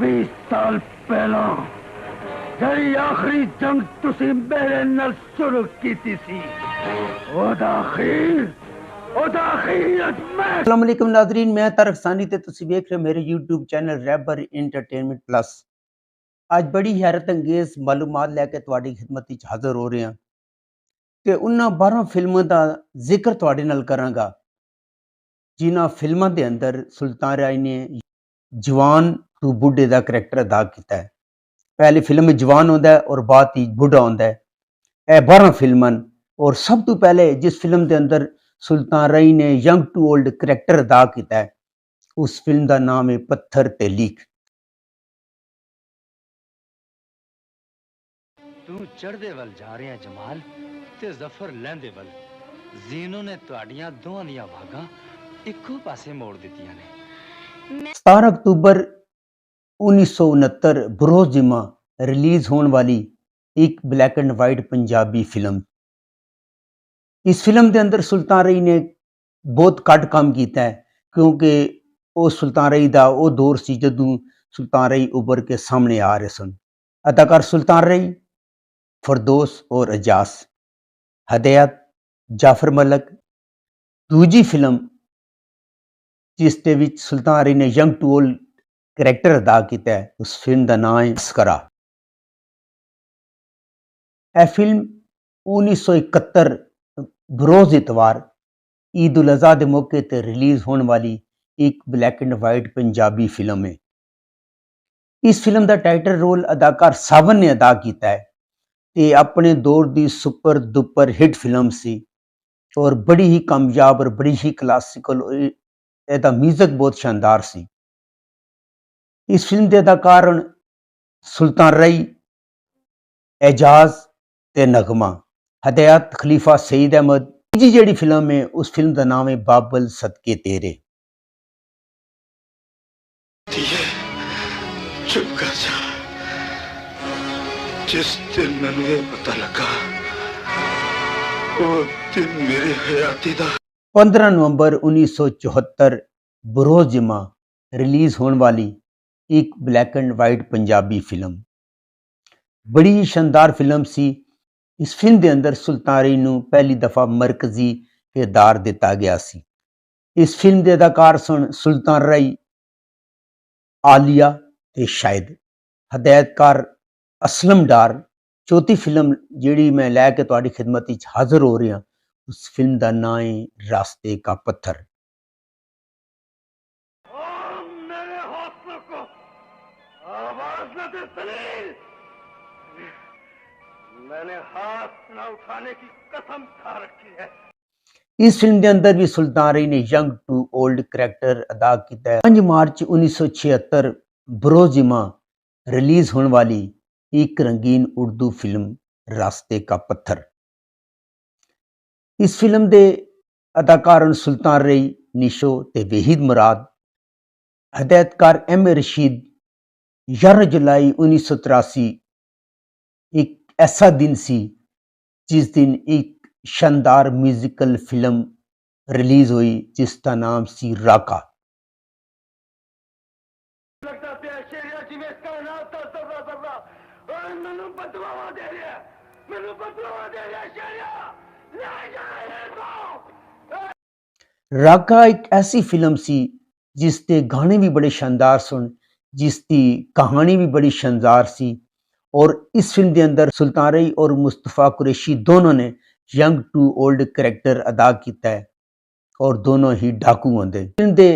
20 साल पहला जड़ी आखिरी जंग तुसी मेरे नाल शुरू कीती सी ओदा अखीर अस्सलाम वालेकुम नाज़रीन, मैं तारक सानी ते तुसी वेख रहे हो मेरे YouTube चैनल रैबर इंटरटेनमेंट प्लस। आज बड़ी हैरत अंगेज मालूमात लैके तुहाडी खिदमत विच हाज़र हो रहे हैं ते उन्हां 12 फिल्मां दा जिक्र तुहाडे नाल करांगा जिन्हां फिल्मां दे अंदर सुल्तान राय ने जवान टू बुढ़े दा करैक्टर अदा कीता है। पहली फिल्म में जवान होंदा है और बाद ही बुढ़ा होंदा है। यह 12 फिल्मां और सब तो पहले जिस फिल्म के अंदर सुल्तान राय ने यंग टू ओल्ड करैक्टर अदा किया है उस फिल्म का नाम है पत्थर ते लीक। तू चढ़दे वल जा रहा जमाल ते जफर लैंदे वल जीनो ने तुहाडियां दोहां दियां भागां इक्को पासे मोड़ दित्तियां ने। 17 अक्तूबर 1969 बरोज जिमा रिलीज होने वाली एक black and white Punjabi film. इस फिल्म के अंदर सुल्तान राय ने बहुत घट काम किया है क्योंकि वो सुल्तान राय का वो दौर सी जदों सुल्तान राय उभर के सामने आ रहे सन। अदाकार सुल्तान राय, फरदोस और एजाज, हदायत जाफर मलिक। दूजी फिल्म जिस दे विच सुल्तान राय ने यंग टू ओल्ड करैक्टर अदा किया है उस फिल्म का नाम है अस्करा। यह फिल्म 1971 बरोज इतवार ईद उल अज़हा के मौके पर रिलीज होने वाली एक black and white Punjabi film है। इस फिल्म का टाइटल रोल अदाकार सावन ने अदा किया है ते अपने दौर की सुपर दुपर हिट फिल्म सी और बड़ी ही कामयाब और बड़ी ही क्लासिकल। इसका म्यूजिक बहुत शानदार सी। इस फिल्म के अदाकार सुल्तान राय, एजाज ते नगमा, हदायत खलीफा सईद अहमद। तीजी जेड़ी फिल्म है उस फिल्म का नाम है बाबल सदके तेरे। चुप कर जा। जिस दिन मैंने ये पता लगा वो दिन मेरे हयाती दा 15 नवंबर 1974 बरोज जिमा रिलीज होने वाली एक black and white Punjabi film. बड़ी ही शानदार फिल्म सी। इस फिल्म के अंदर सुल्तान राय नूं पहली दफा मरकजी किरदार दिता गया सी। इस फिल्म के अदाकार सन सुल्तान राय, आलिया ते शाहिद। हदायतकार असलम डार। चौथी फिल्म जिहड़ी मैं लैके तुहाडी खिदमत विच हाज़र हो रहा उस फिल्म का नाम है रास्ते का पत्थर। मेरे हौसलों को आवाज न दे सलील। मैंने हाथ न उठाने की कसम खा रखी है। इस फिल्म के अंदर भी सुल्तान राय ने यंग टू ओल्ड करैक्टर अदा किया है। 5 मार्च 1976 बरोज जिमा रिलीज होने वाली एक रंगीन उर्दू फिल्म रास्ते का पत्थर। इस फिल्म के अदाकार सुल्तान राय, निशो ते वहीद मुराद। हदायतकार एम ए रशीद। 11 जुलाई 1983 एक ऐसा दिन सी जिस दिन एक शानदार म्यूजिकल फिल्म रिलीज हुई जिसका नाम सी राका। लगता पिया शेरिया जिवें इसका नाम तो जर्रा जर्रा और मैनू बददुआवां दे रहा है। मैनू बददुआवां दे रहा है शेरिया। ले जा इसको। राका एक ऐसी फिल्म सी जिसके गाने भी बड़े शानदार सुन, जिसकी कहानी भी बड़ी शानदार सी। और इस फिल्म के अंदर सुल्तान राय और मुस्तफ़ा कुरैशी दोनों ने यंग टू ओल्ड करैक्टर अदा किया है और दोनों ही डाकू होंगे। फिल्म के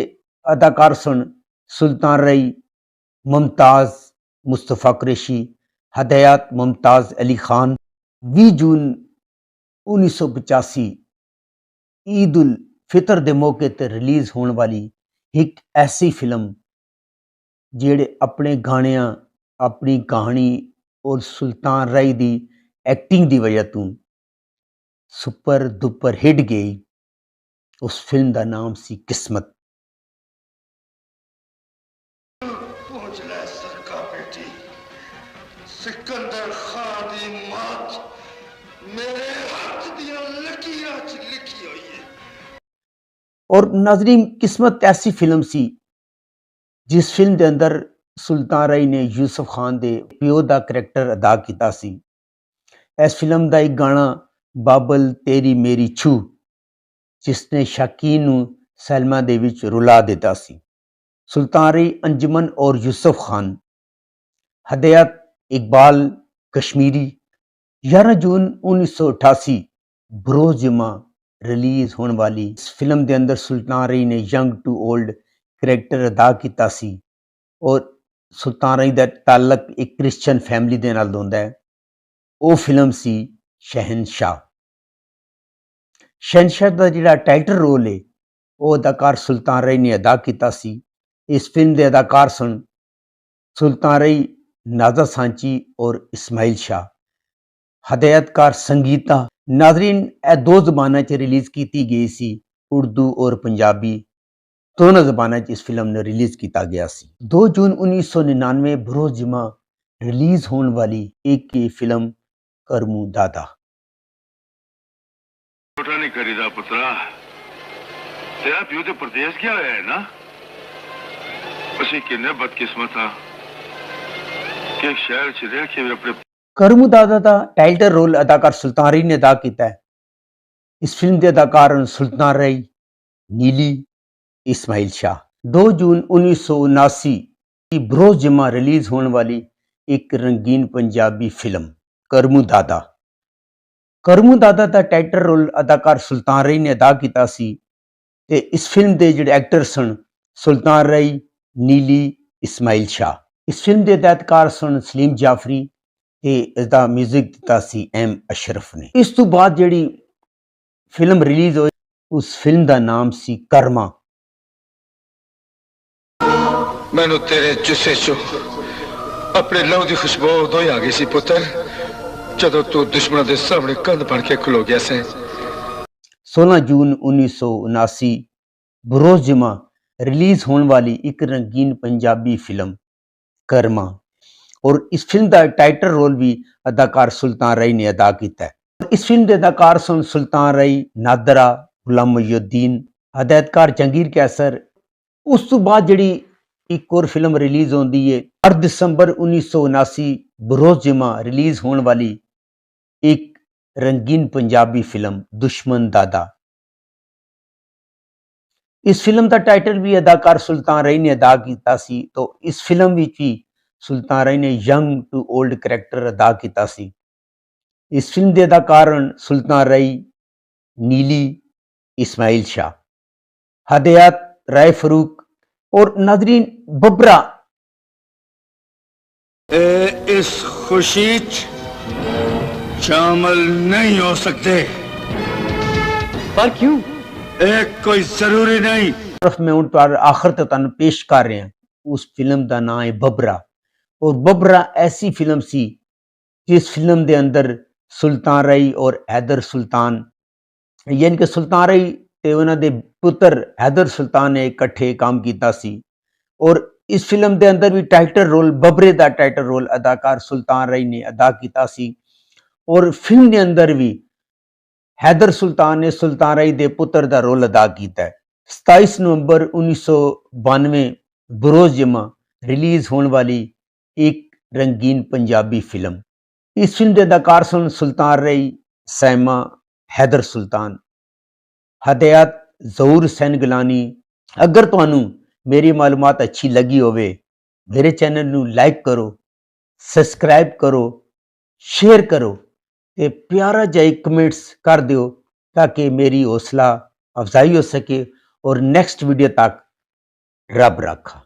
अदाकार सुन सुल्तान राय, मुमताज मुस्तफ़ा कुरैशी, हदायत मुमताज अली खान। 20 जून 1985 ईद उल फितर के मौके पर रिलीज होने वाली एक ऐसी फिल्म जेड़े अपने गाणियां, अपनी कहानी और सुल्तान राय की एक्टिंग की वजह तो सुपर दुपर हिट गई। उस फिल्म का नाम सी किस्मत। पहुंच ले सरका बेटी। सिकंदर खान दी मौत मेरे हाथ दियां लकीरां च लिखी हुई है। और नाज़रीन, किस्मत ऐसी फिल्म सी जिस फिल्म के अंदर ਸੁਲਤਾਨ ਰਾਈ ਨੇ ਯੂਸਫ ਖਾਨ ਦੇ ਪਿਓ ਦਾ ਕਰੈਕਟਰ ਅਦਾ ਕੀਤਾ ਸੀ। ਇਸ ਫਿਲਮ ਦਾ ਇੱਕ ਗਾਣਾ ਬਾਬਲ ਤੇਰੀ ਮੇਰੀ ਛੂ, ਜਿਸ ਨੇ ਸ਼ਾਕੀਨ ਨੂੰ ਸੈਲਮਾ ਦੇ ਵਿੱਚ ਰੁਲਾ ਦਿੱਤਾ ਸੀ। ਸੁਲਤਾਨ ਰਾਈ, ਅੰਜਮਨ ਔਰ ਯੂਸਫ ਖਾਨ, ਹਦਾਇਤ ਇਕਬਾਲ ਕਸ਼ਮੀਰੀ। 11 ਜੂਨ 1988 ਬਰੋਜ਼ ਜਮਾ ਰਿਲੀਜ਼ ਹੋਣ ਵਾਲੀ ਇਸ ਫਿਲਮ ਦੇ ਅੰਦਰ ਸੁਲਤਾਨ ਰਾਈ ਨੇ ਯੰਗ ਟੂ 올ਡ ਕਰੈਕਟਰ ਅਦਾ ਕੀਤਾ ਸੀ ਔਰ ਸੁਲਤਾਨ ਰਾਈ ਦਾ ਤਾਲਕ ਇੱਕ ਕ੍ਰਿਸਚਨ ਫੈਮਿਲੀ ਦੇ ਨਾਲ ਹੁੰਦਾ ਹੈ। ਉਹ ਫਿਲਮ ਸੀ ਸ਼ਹਿਨਸ਼ਾਹ। ਸ਼ਹਿਨਸ਼ਾਹ ਦਾ ਜਿਹੜਾ ਟਾਈਟਲ ਰੋਲ ਹੈ ਉਹ ਅਦਾਕਾਰ ਸੁਲਤਾਨ ਰਾਈ ਨੇ ਅਦਾ ਕੀਤਾ ਸੀ। ਇਸ ਫਿਲਮ ਦੇ ਅਦਾਕਾਰ ਸਨ ਸੁਲਤਾਨ ਰਾਈ, ਨਾਜ਼ਾ ਸਾਂਚੀ ਔਰ ਇਸਮਾਈਲ ਸ਼ਾਹ। ਹਦਾਇਤਕਾਰ ਸੰਗੀਤਾ। ਨਾਜ਼ਰੀਨ, ਇਹ ਦੋ ਜ਼ਬਾਨਾਂ 'ਚ ਰਿਲੀਜ਼ ਕੀਤੀ ਗਈ ਸੀ, ਉਰਦੂ ਔਰ ਪੰਜਾਬੀ ਦੋਨੋਂ ਜ਼ਬਾਨਾਂ 'ਚ ਇਸ ਫਿਲਮ ਨੂੰ ਰਿਲੀਜ਼ ਕੀਤਾ ਗਿਆ ਸੀ। 2 ਜੂਨ 1999 ਬਰੋਜ਼ ਜਮਾ ਰਿਲੀਜ਼ ਹੋਣ ਵਾਲੀ ਇੱਕ ਹੀ ਫਿਲਮ ਕਰਮੂ ਦਾਦਾ। ਛੋਟਾ ਨਹੀਂ ਕਰੀਦਾ ਪੁੱਤਰਾ, ਤੇਰਾ ਪਿਓ ਤੇ ਪ੍ਰਦੇਸ਼ ਗਿਆ ਹੋਇਆ ਹੈ ਨਾ। ਅਸੀਂ ਕਿੰਨੇ ਬਦਕਿਸਮਤ ਹਾਂ ਕਿ ਸ਼ਹਿਰ 'ਚ ਰਹਿ ਕੇ ਵੀ ਆਪਣੇ ਕਰਮੂ ਦਾਦਾ ਦਾ ਟਾਈਟਲ ਰੋਲ ਅਦਾਕਾਰ ਸੁਲਤਾਨ ਰਾਈ ਨੇ ਅਦਾ ਕੀਤਾ ਹੈ। ਇਸ ਫਿਲਮ ਦੇ ਅਦਾਕਾਰ ਹਨ ਸੁਲਤਾਨ ਰਾਈ, ਨੀਲੀ, ਇਸਮਾਈਲ ਸ਼ਾਹ। 2 ਜੂਨ 1979 ਬਰੋਜ਼ ਜਮਾ ਰਿਲੀਜ਼ ਹੋਣ ਵਾਲੀ ਇੱਕ ਰੰਗੀਨ ਪੰਜਾਬੀ ਫਿਲਮ ਕਰਮੂ ਦਾਦਾ। ਕਰਮੂ ਦਾਦਾ ਦਾ ਟਾਈਟਲ ਰੋਲ ਅਦਾਕਾਰ ਸੁਲਤਾਨ ਰਾਈ ਨੇ ਅਦਾ ਕੀਤਾ ਸੀ ਤੇ ਇਸ ਫਿਲਮ ਦੇ ਜਿਹੜੇ ਐਕਟਰ ਸਨ ਸੁਲਤਾਨ ਰਾਈ, ਨੀਲੀ, ਇਸਮਾਈਲ ਸ਼ਾਹ। ਇਸ ਫਿਲਮ ਦੇ ਹਦਾਇਤਕਾਰ ਸਨ ਸਲੀਮ ਜਾਫਰੀ ਤੇ ਇਸ ਦਾ ਮਿਊਜ਼ਿਕ ਦਿੱਤਾ ਸੀ M ਅਸ਼ਰਫ ਨੇ। ਇਸ ਤੋਂ ਬਾਅਦ ਜਿਹੜੀ ਫਿਲਮ ਰਿਲੀਜ਼ ਹੋਈ ਉਸ ਫਿਲਮ ਦਾ ਨਾਮ ਸੀ ਕਰਮਾ। ਮੈਨੂੰ ਤੇਰੇ ਜੁੱਸੇ 'ਚੋਂ ਆਪਣੇ ਲਹੂ ਦੀ ਖੁਸ਼ਬੂ ਉਦੋਂ ਹੀ ਆ ਗਈ ਸੀ ਪੁੱਤਰ, ਜਦੋਂ ਤੂੰ ਦੁਸ਼ਮਣਾਂ ਦੇ ਸਾਹਮਣੇ ਕੰਧ ਬਣ ਕੇ ਖਲੋ ਗਿਆ ਸੀ। 16 ਜੂਨ 1979 ਬਰੋਜ਼ ਜਮਾ ਰਿਲੀਜ਼ ਹੋਣ ਵਾਲੀ ਇੱਕ ਰੰਗੀਨ ਪੰਜਾਬੀ ਫਿਲਮ ਕਰਮਾ ਔਰ ਇਸ ਫਿਲਮ ਦਾ ਟਾਈਟਲ ਰੋਲ ਵੀ ਅਦਾਕਾਰ ਸੁਲਤਾਨ ਰਾਈ ਨੇ ਅਦਾ ਕੀਤਾ ਹੈ। ਇਸ ਫਿਲਮ ਦੇ ਅਦਾਕਾਰ ਸਨ ਸੁਲਤਾਨ ਰਾਈ, ਨਾਦਰਾ, ਗੁਲਾਮ ਮੁਹੀਉਦੀਨ, ਹਦਾਇਤਕਾਰ ਜੰਗੀਰ ਕੈਸਰ। ਉਸ ਤੋਂ ਬਾਅਦ ਜਿਹੜੀ ਇੱਕ ਹੋਰ ਫਿਲਮ ਰਿਲੀਜ਼ ਹੁੰਦੀ ਹੈ 8 ਦਸੰਬਰ 1979 ਬਰੋਜ਼ ਜਮਾ ਰਿਲੀਜ਼ ਹੋਣ ਵਾਲੀ ਇੱਕ ਰੰਗੀਨ ਪੰਜਾਬੀ ਫਿਲਮ ਦੁਸ਼ਮਨ ਦਾਦਾ। ਇਸ ਫਿਲਮ ਦਾ ਟਾਈਟਲ ਵੀ ਅਦਾਕਾਰ ਸੁਲਤਾਨ ਰਾਈ ਨੇ ਅਦਾ ਕੀਤਾ ਸੀ। ਤਾਂ ਇਸ ਫਿਲਮ ਵਿੱਚ ਵੀ ਸੁਲਤਾਨ ਰਾਈ ਨੇ ਯੰਗ ਟੂ 올ਡ ਕਰੈਕਟਰ ਅਦਾ ਕੀਤਾ ਸੀ। ਇਸ ਫਿਲਮ ਦੇ ਅਦਾਕਾਰ ਹਨ ਸੁਲਤਾਨ ਰਾਈ, ਨੀਲੀ, ਇਸਮਾਈਲ ਸ਼ਾਹ, ਹਦਾਇਤ ਰਾਏ ਫਰੂਕ ਔਰ ਨਾਜ਼ਰੀਨ ਬੱਬਰਾ। ਇਸ ਖੁਸ਼ੀ 'ਚ ਸ਼ਾਮਲ ਨਹੀਂ ਹੋ ਸਕਦੇ। पर क्यों? ਇਹ ਕੋਈ ਜ਼ਰੂਰੀ ਨਹੀਂ। ਸਿਰਫ ਮੈਂ ਹੁਣ ਤੁਹਾਡੇ ਆਖਰ ਤੇ ਤੁਹਾਨੂੰ ਪੇਸ਼ ਕਰ ਰਿਹਾ ਉਸ ਫਿਲਮ ਦਾ ਨਾਮ ਹੈ ਬੱਬਰਾ। ਔਰ ਬੱਬਰਾ ਐਸੀ ਫਿਲਮ ਸੀ ਜਿਸ ਫਿਲਮ ਦੇ ਅੰਦਰ ਸੁਲਤਾਨ ਰਾਈ ਔਰ ਹੈਦਰ ਸੁਲਤਾਨ, ਯਾਨੀ ਕਿ ਸੁਲਤਾਨ ਰਾਈ ਤੇ ਉਹਨਾਂ ਦੇ ਪੁੱਤਰ ਹੈਦਰ ਸੁਲਤਾਨ ਨੇ ਇਕੱਠੇ ਕੰਮ ਕੀਤਾ ਸੀ। ਔਰ ਇਸ ਫਿਲਮ ਦੇ ਅੰਦਰ ਵੀ ਟਾਈਟਲ ਰੋਲ, ਬੱਬਰੇ ਦਾ ਟਾਈਟਲ ਰੋਲ ਅਦਾਕਾਰ ਸੁਲਤਾਨ ਰਾਈ ਨੇ ਅਦਾ ਕੀਤਾ ਸੀ। ਔਰ ਫਿਲਮ ਦੇ ਅੰਦਰ ਵੀ ਹੈਦਰ ਸੁਲਤਾਨ ਨੇ ਸੁਲਤਾਨ ਰਾਈ ਦੇ ਪੁੱਤਰ ਦਾ ਰੋਲ ਅਦਾ ਕੀਤਾ ਹੈ। 27 ਨਵੰਬਰ 1992 ਬਰੋਜ਼ ਜਮਾ ਰਿਲੀਜ਼ ਹੋਣ ਵਾਲੀ ਇੱਕ ਰੰਗੀਨ ਪੰਜਾਬੀ ਫਿਲਮ। ਇਸ ਫਿਲਮ ਦੇ ਅਦਾਕਾਰ ਸਨ ਸੁਲਤਾਨ ਰਾਈ, ਸੈਮਾ, ਹੈਦਰ ਸੁਲਤਾਨ, ਹਦਾਇਤ ਜ਼ਹੂਰ ਹੁਸੈਨ ਗਿਲਾਨੀ। ਅਗਰ ਤੁਹਾਨੂੰ ਮੇਰੀ ਮਾਲੂਮਾਤ ਅੱਛੀ ਲੱਗੀ ਹੋਵੇ ਮੇਰੇ ਚੈਨਲ ਨੂੰ ਲਾਈਕ ਕਰੋ, ਸਬਸਕ੍ਰਾਈਬ ਕਰੋ, ਸ਼ੇਅਰ ਕਰੋ ਤੇ ਪਿਆਰਾ ਜਿਹਾ ਕਮੈਂਟਸ ਕਰ ਦਿਓ ਤਾकि ਮੇਰੀ ਹੌਸਲਾ ਅਫਜ਼ਾਈ ਹੋ ਸਕੇ। ਔਰ ਨੈਕਸਟ ਵੀਡੀਓ ਤੱਕ ਰੱਬ ਰਾਖਾ।